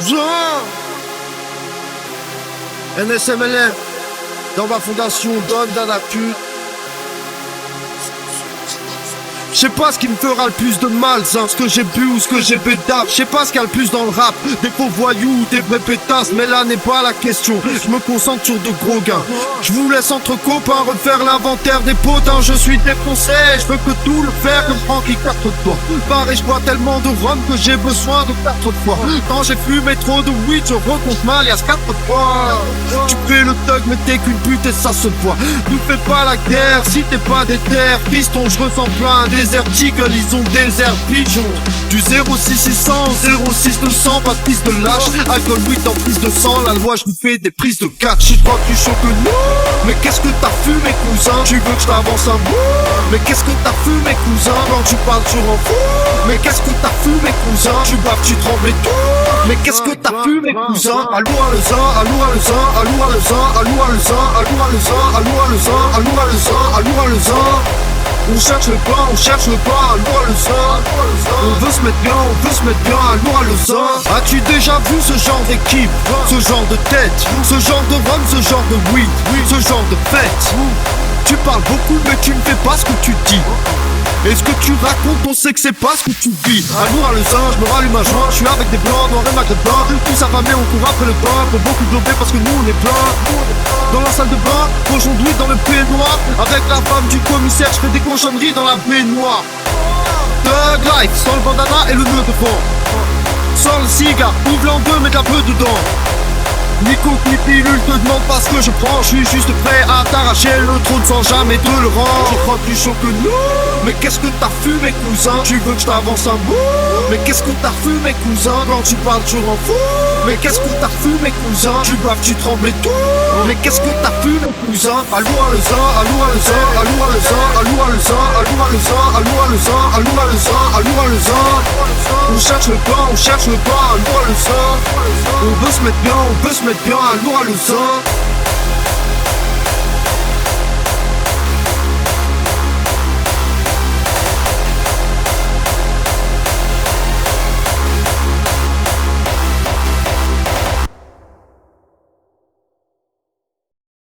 Jean NSMLM dans ma fondation donne d'un actu. Je sais pas ce qui me fera le plus de mal, hein, ce que j'ai bu ou ce que j'ai pétard. Je sais pas ce qu'il y a le plus dans le rap, des faux voyous ou des vrais pétasses. Mais là n'est pas la question, je me concentre sur de gros gains. Je vous laisse entre copains refaire l'inventaire des potins. Je suis défoncé, je veux que tout le faire comme Francky quatre fois. Pareil, je bois tellement de rhum que j'ai besoin de 4 fois. Quand j'ai fumé trop de weed, je recompte ma liasse 4 fois. Tu fais le thug mais t'es qu'une pute et ça se voit. Nous fais pas la guerre si t'es pas déter. Piston, je ressens plein désert Eagle, ils ont désert pigeon. Du 06600, 06200, pas de prise de lâche. Alcool 8 en prise de sang, la loi je nous fais des prises de catch. Je crois que tu chaud que nous. Mais qu'est-ce que t'as fumé cousin? Tu veux que je t'avance un bout? Mais qu'est-ce que t'as fumé cousin? Quand tu parles tu rends fou. Mais qu'est-ce que t'as fumé cousin? Tu baves, tu trembles et tout. Mais qu'est-ce que t'as fumé cousin? Allô à le zin, allô à le zin, allô à le zin, allô à le zin, allô à le zin, allô à le zin, allô à le zin, allô à le zin. On cherche le pain, on cherche le pain, allô à le zin. On veut se mettre bien, on veut se mettre bien, allô à le zin. As-tu déjà vu ce genre d'équipe, ce genre de tête, ce genre de rhum, ce genre de weed, ce genre de fête? Tu parles beaucoup mais tu ne fais pas ce que tu dis. Et ce que tu racontes, on sait que c'est pas ce que tu vis. Allô à le zin, je me rallume un joint, je suis avec des blancs, noirs et maghrébins. Tout ça va mais on court après le pain, pour beaucoup glober parce que nous on est plein. Dans la salle de bain, aujourd'hui dans le peignoir. Avec la femme du commissaire, je fais des cochonneries dans la baignoire. Thug life, sans le bandana et le nœud devant. Sans le cigare, ouvre en deux, mets de la beuh dedans. Ni coke ni pilule, te demande pas ce que je prends. Je suis juste prêt à t'arracher le trône sans jamais te le rendre. Je crois plus chaud que nous. Mais qu'est-ce que t'as fumé cousin? Tu veux que je t'avance un bout? Mais qu'est-ce que t'as fumé cousin? Quand tu parles tu rends fou. Mais qu'est-ce que t'as fumé cousin? Tu baves, tu trembles et tout. Mais qu'est-ce que t'as fumé cousin? Allô à le zin, allô à le zin, allô à le zin, allô à le zin, allô à le zin, allô à le zin, allô à le zin, allô à le zin. On cherche le pain, on cherche le pain, allô à le zin. On veut se mettre bien, on veut se mettre bien, allô à le zin.